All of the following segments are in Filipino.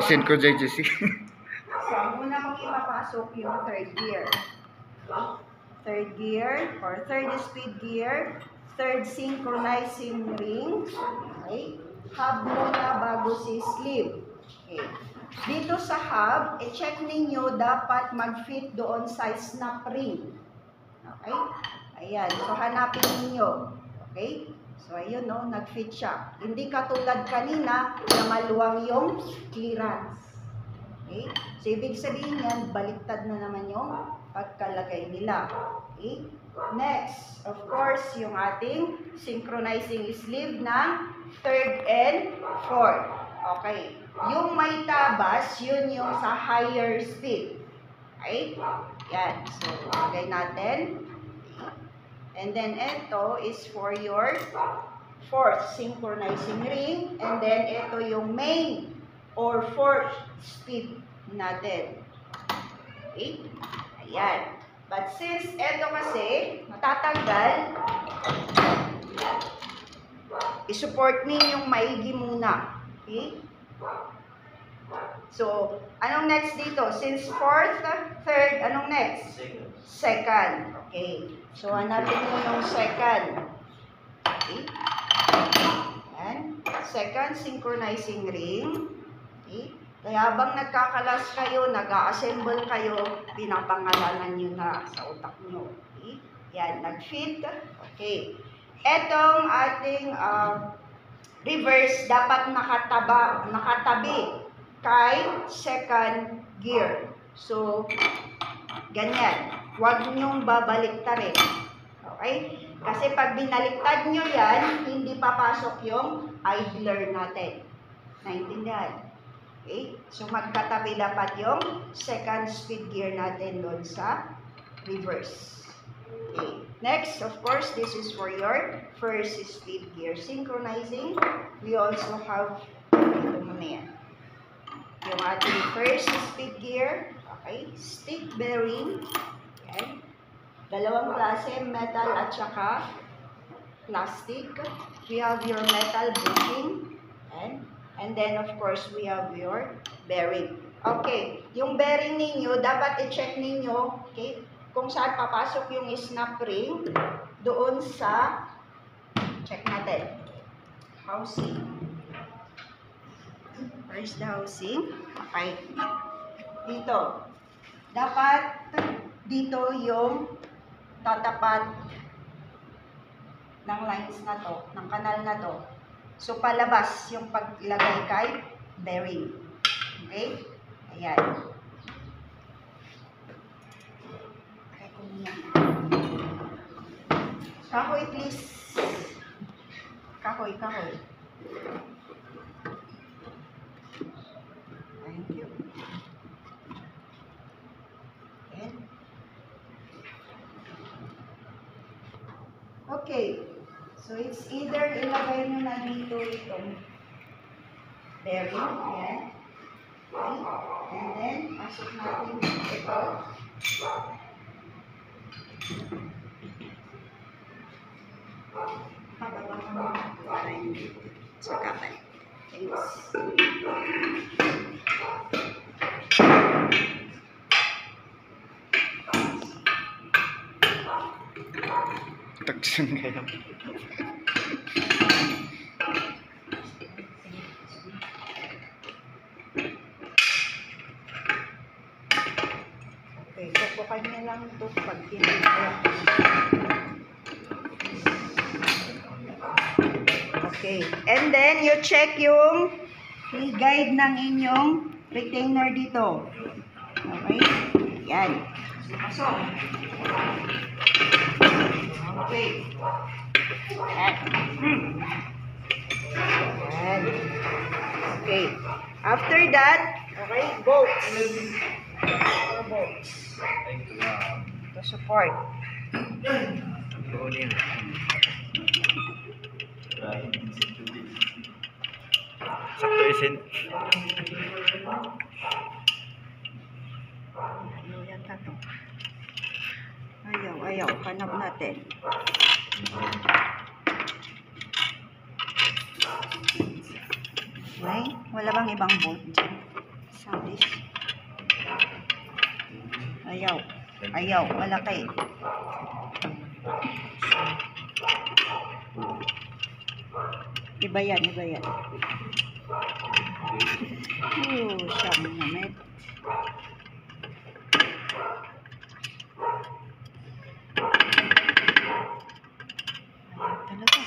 Send ko JJC. So, muna kong ipapasok yung third gear. Third gear or third speed gear, third synchronizing ring. Okay. Hub muna bago si sleeve. Okay. Dito sa hub, i-check ninyo dapat mag-fit doon sa snap ring. Okay? Ayan. So, hanapin ninyo. Okay? So, ayun, no, nag-fit siya. Hindi katulad kanina na maluwang yung clearance. Okay? So, ibig sabihin yan, baliktad na naman yung pagkalagay nila. Okay? Next, of course, yung ating synchronizing sleeve ng third and fourth. Okay. Yung may tabas, yun yung sa higher speed. Okay? Yan. So, lagay natin. And then, ito is for your fourth synchronizing ring. And then, ito yung main or fourth speed natin. Okay? Ayan. But since ito kasi, matatanggal, i-support ninyong maigi muna. Okay? So, anong next dito? Since fourth, third, anong next? Second. Okay. So, hanapin mo yung second. Okay. Ayan. Second, synchronizing ring. Okay. Kaya habang nagkakalas kayo, nag-a-assemble kayo, pinapangalanan nyo na sa utak nyo. Okay? Yan, nag-fit. Okay. Etong ating reverse, dapat nakatabi kay second gear. So, ganyan. Huwag nyong babaliktarin. Okay? Kasi pag binaliktad nyo yan, hindi papasok yung idler natin. Naintindihan? Okay? So, magkatabi dapat yung second speed gear natin doon sa reverse. Okay. Next, of course, this is for your first speed gear. Synchronizing, we also have ito mamaya. Yung ating first speed gear, okay, stick bearing, okay. Dalawang klase, metal at saka plastic. We have your metal bushing, and then of course we have your bearing. Okay, yung bearing ninyo, dapat i-check ninyo, okay, kung saan papasok yung snap ring, doon sa, check natin, housing. Where's the housing? Okay. Dito. Dapat dito yung tatapat ng lines na to, ng kanal na to. So, palabas yung paglagay kay bearing. Okay? Ayan. Kahoy, please. Kahoy, kahoy. Thank you. Ayan. Okay. So, it's either ilagay nyo na dito itong bearing. Ayan. Okay. And then, pasok natin ito. Pababa ka mo para hindi sakapan. Thanks. Taksan kayo. Okay, tutukan niya lang ito pag pinagaya. Okay, and then you check yung guide ng inyong retainer dito. Okay, yan. Pasok. Okay. Yan. Yan. Okay. After that, okay, bolts. Bolts. To support. Sakto isin. Ayaw yata to. Ayaw. Hanap natin. Okay. Wala bang ibang bolt dyan? So this. Ayaw. Ayaw. Malaki. Iba yan. Iba yan. Siyam na met. Talaga.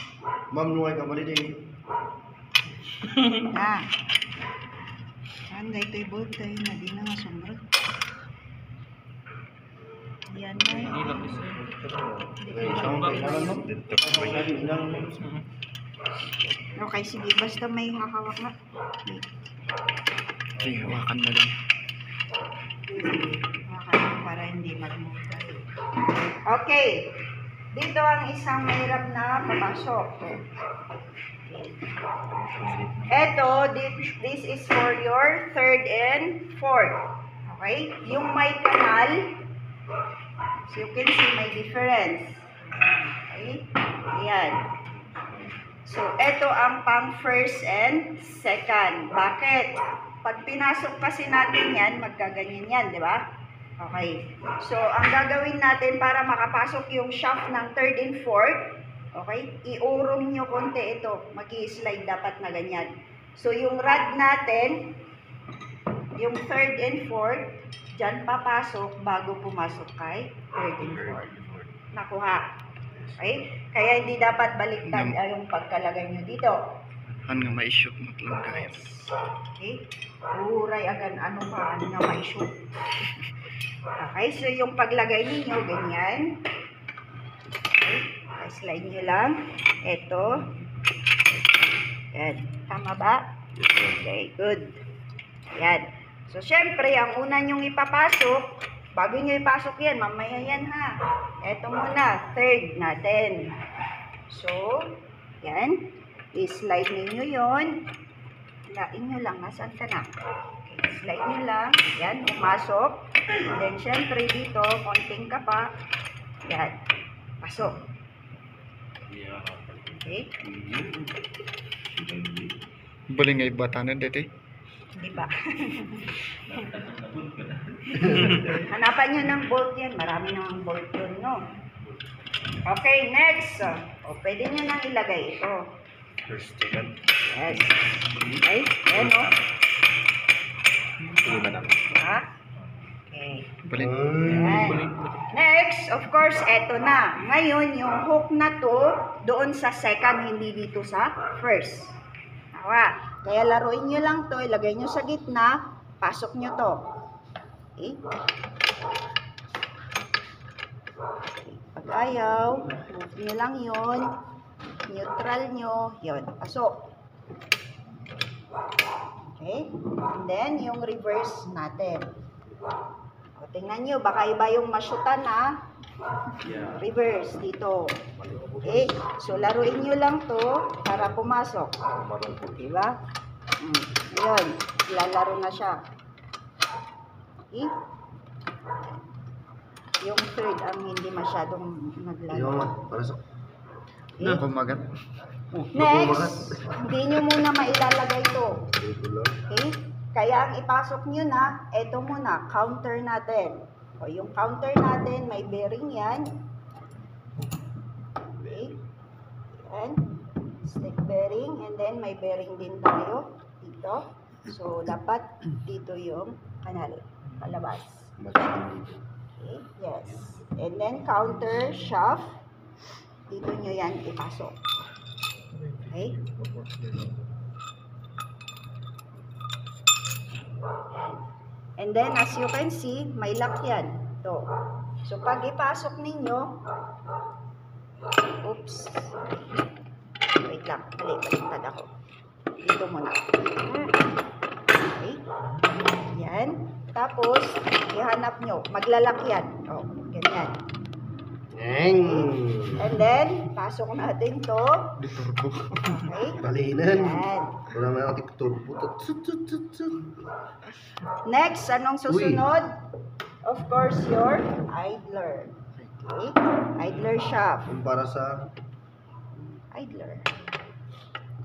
Ma'am, nuway ka mali din. Saan ga ito'y bolt tayo na di na nga sombra. Yan na yun. Okay, sige. Basta may hakawak na. Ay, hawakan mo lang. Hawakan mo para hindi magmuta. Okay. Dito ang isang mahirap na papasok. Eto, this is for your third and fourth. Okay? Yung may kanal, so you can see may difference. Okay? Ayan. So, eto ang pang first and second. Bakit? Pag pinasok kasi natin yan, magkaganyan yan, di ba? Okay. So, ang gagawin natin para makapasok yung shaft ng third and fourth, okay, iurong nyo konti ito. Mag-i-slide dapat na ganyan. So, yung rod natin, yung third and fourth, dyan papasok bago pumasok kay third and fourth. Nakuha. Okay? Kaya hindi dapat baliktad yung pagkalagay nyo dito. Han nga ma-shoot mo lang guys. Okay? Uray agan ano pa, ano nga ma-shoot. Okay, so yung paglagay ninyo, ganyan. Okay, slide nyo lang. Ito. Yan. Tama ba? Okay, good. Yan. So, syempre, ang una nyong ipapasok, bago nyo ipasok yan, mamaya yan ha. Ito muna, third natin. So, yan. I-slide ninyo yon. Lain nyo lang, nasaan ka na? Okay, slide nyo lang. Yan, umasok. And then, syempre, dito, konting ka pa. Yan. Pasok. Okay. Bali nga ibatanan dito eh. Di ba? Hanapan nyo ng bolt yan. Marami nang bolt yun, no? Okay, next. O, pwede nyo nang ilagay ito. First, second. Yes. Okay, yan, no? Ha? Okay. Balik. Yan. Next, of course, eto na. Ngayon, yung hook na to, doon sa second, hindi dito sa first. Nawa. Kaya laruin nyo lang to, ilagay nyo sa gitna, pasok nyo to. Okay? Pag ayaw, move nyo lang yun. Neutral nyo, yun, pasok. Okay? And then, yung reverse natin. O, tingnan nyo, baka iba yung masyutan ha. Reverse dito. Okay? So, laruin nyo lang to para pumasok. Diba? Yun. Lalaro na siya. Okay? Yung third ang hindi masyadong naglalaro. Na kumagat. Next, hindi nyo muna mailalagay to. Okay? Kaya ang ipasok nyo na, eto muna, counter natin. O yung counter natin, may bearing yan. Okay? Yan. Stick bearing. And then may bearing din tayo dito. So, dapat dito yung kanal. Palabas. Okay? Yes. And then counter shaft. Dito nyo yan ipasok. Okay? And then, as you can see, may lock yan. Ito. So, pag ipasok ninyo, oops. Wait lang. Baliktad ako. Dito muna. Okay. Yan. Tapos, ihanap nyo. Maglalak yan. O, ganyan. Okay. And then, pasok natin to. Di turbo. Okay. Balinan. Yan. Wala na ako turbo. Next, anong susunod? Of course, your idler. Okay? Idler shaft. Yung para sa Idler.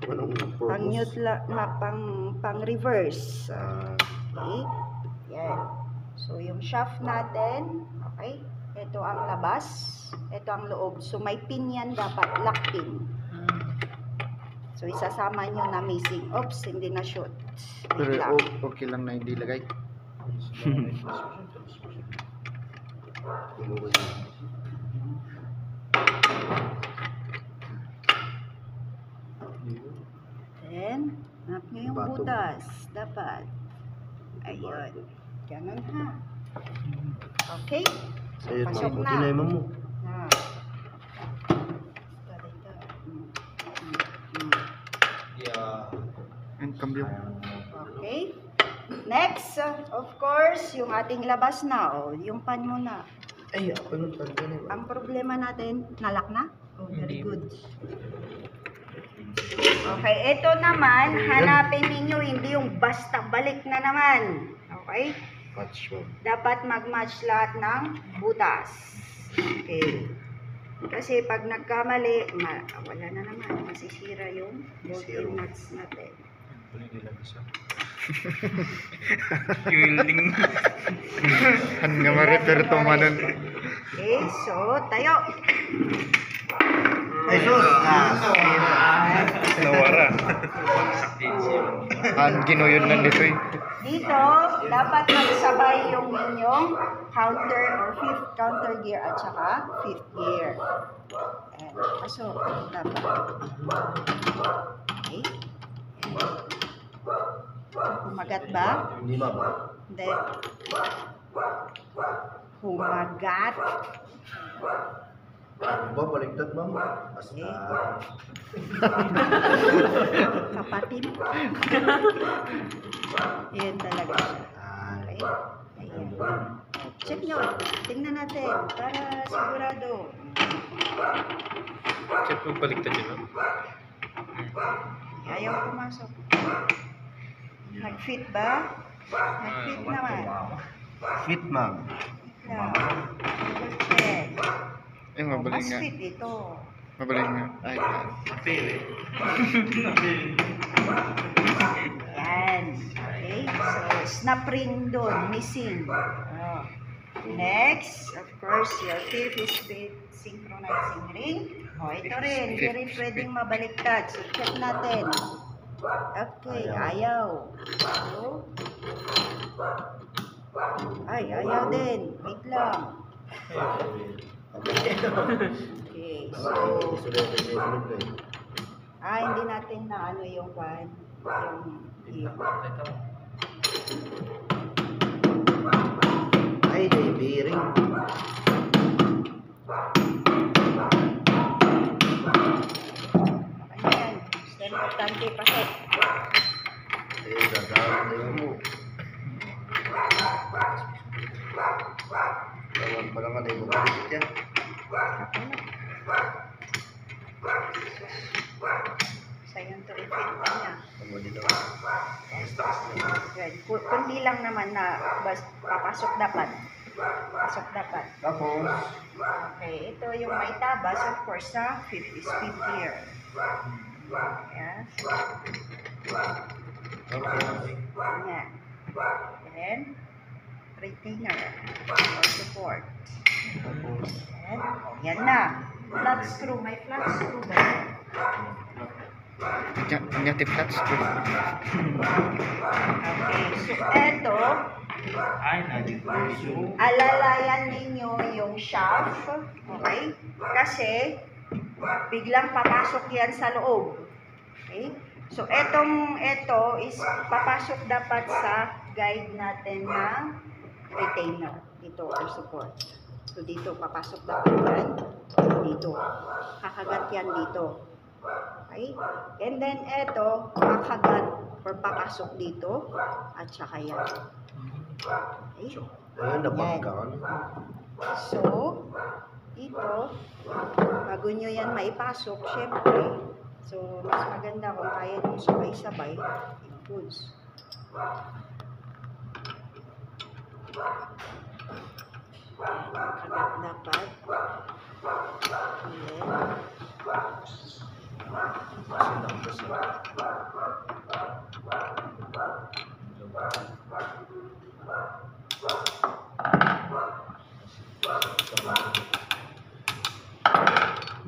kung anong Pang purpose. neutral na pang reverse. Okay? Yan. So, yung shaft natin, okay? Ito ang labas, ito ang loob. So, may pin yan dapat, lock pin. So, isasama nyo na missing. Oops, hindi na shoot. Wait lang. Pero okay lang na hindi lagay. Then, hanap nyo yung Bato. butas. Dapat. Ayun. Ganun ha. Okay? So, Ayun, pasok ma'am. na. Tinay mo. Na. And cambio. Okay. Next, of course, yung ating labas na. O, yung pan muna. Ay, ako nung tanda na. Ang problema natin, nalak na? Oh, very good. Okay, ito naman, hanapin ninyo, hindi yung basta balik na naman. Okay? Patch mo. Dapat mag-match lahat ng butas. Okay. Kasi pag nagkamali, wala na naman. Masisira yung bolting nuts natin. Han nga ma-repair to manan. Okay, so, tayo. Ay, sus! Nawara. Han ginuyod na dito eh. Dito, dapat magsabay yung inyong counter or fifth counter gear at saka fifth gear. And, pasok. Dapat. Okay. Humagat ba? Hindi, ma'am. Hindi. Humagat. Ba, baliktad, ma'am. Basta. Kapatid. Yan talaga siya. Ay. Okay. Ayan. Check nyo. Tingnan natin. Para sigurado. Check mo baliktad yun, no? Ayaw pumasok. Nag-fit ba? Nag-fit naman. Fit, ma'am. Yeah. Double check. Eh, mabaling Mas nga. fit ito. Mabaling nga. Ay, Yan. Okay. So, snap ring doon. Missing. Oh. Next, of course, your fifth is with synchronizing ring. Oh, ito rin. Hindi rin pwedeng mabaliktad. So, check natin. Okay. Ayaw. So, ay, ayaw din. Wait lang. Okay. So, hindi natin na ano yung pan. Yung Ay, may bearing. ayan. Basta importante pasok. Ay, gagawin mo. Tawag pa lang ay bumalik yan. Sayang to i-fit pa niya. Tama din daw. Good. Kundi lang naman na papasok dapat. Pasok dapat. Tapos, Okay, ito yung may tabas, of course, sa 50 speed gear. Ayan. Ayan. Then, retainer or support. Ayan. Yan na. Flat screw. May flat screw ba? Nyati flat screw. Okay, so ito, alalayan ninyo yung shaft, okay? Kasi, biglang papasok yan sa loob. Okay? So, ito is papasok dapat sa guide natin ng retainer. Dito, or support. So, dito, papasok dapat yan. Dito. Kakagat yan dito. Okay? And then, ito, kakagat or papasok dito. At saka yan. Okay? ayun, nabanggaan. So, dito, bago nyo yan maipasok, syempre, so, mas maganda kung kaya nyo sabay-sabay, in goods. Kagat dapat. And then,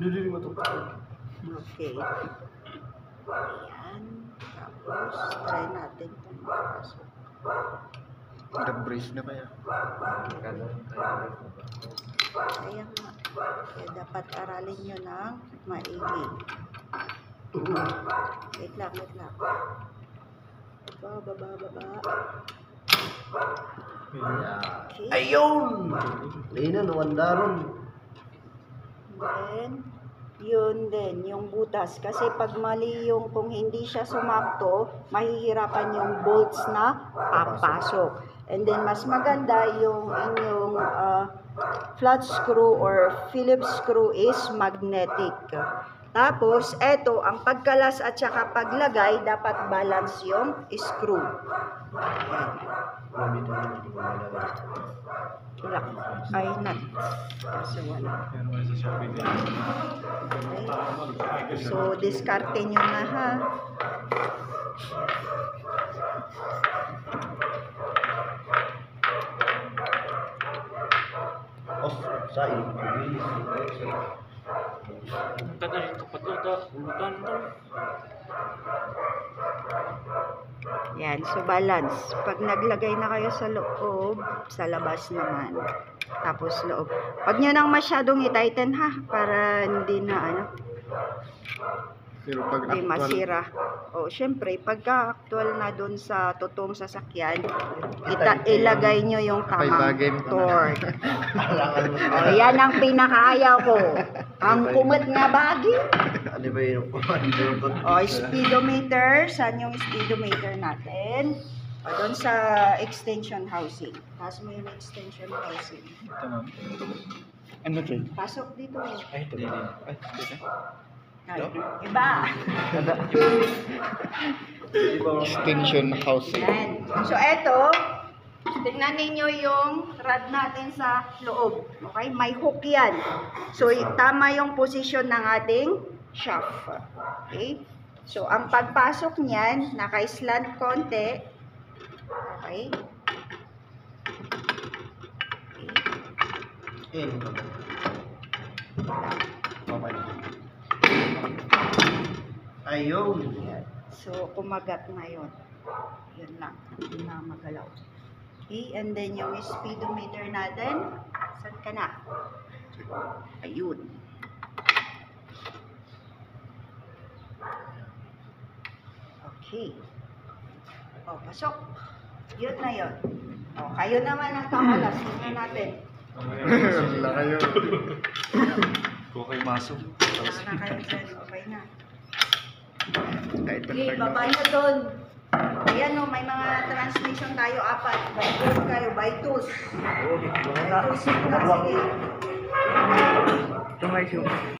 Hindi mo ito. Okay. Ayan. Tapos, try natin kung makapasok. The-brace na kaya. Kaya nga. Kaya dapat aralin nyo ng maigi. Wait lang, wait lang. Baba, baba, baba. Okay. Ayun! Ayun na, nawandaron. Then, yun din, yung butas. Kasi pag mali yung, kung hindi siya sumakto, mahihirapan yung bolts na papasok. And then, mas maganda yung inyong flat screw or Phillips screw is magnetic. Tapos, eto, ang pagkalas at saka paglagay, dapat balance yung screw. Wala. Ay, not. Kasi wala. Okay. So, diskarte nyo na ha. Oh, sain. Yan, so balance. Pag naglagay na kayo sa loob, sa labas naman. Tapos loob. Huwag nyo nang masyadong i-tighten ha, para hindi na ano, Pero pag hindi actual, masira. O, syempre, pagka actual na dun sa totoong sasakyan, ilagay nyo yung Apay tamang bagay mo na. torque. O, yan ang pinakaayaw ko. Ang kumot nga bagi. Ano ba yung commander ko? O, speedometer. Saan yung speedometer natin? O, doon sa extension housing. Taas mo yung extension housing. Ito, ma'am. Ano ito? Pasok dito. Ay, ito. Ay, dito. Ay, iba. Extension housing. Yan. So, eto, tingnan ninyo yung rod natin sa loob. Okay? May hook yan. So, tama yung posisyon ng ating shaft. Okay? So, ang pagpasok niyan, naka-slant konti. Okay? Ayun. Yan. So, kumagat na yun. Yun lang. Hindi na magalaw. Okay, and then yung speedometer natin, saan ka na? Ayun. Okay. O, pasok. Yun na yun. O, kayo naman ang kamalas. Tingnan natin. Wala kayo. Okay, masok. Wala na kayo dyan. Okay na. Kahit Okay, pag baba nyo doon. Ayan o, may mga transmission tayo, 4. By 2 kayo, by 2. Oh, By 2 sige. Ito nga yung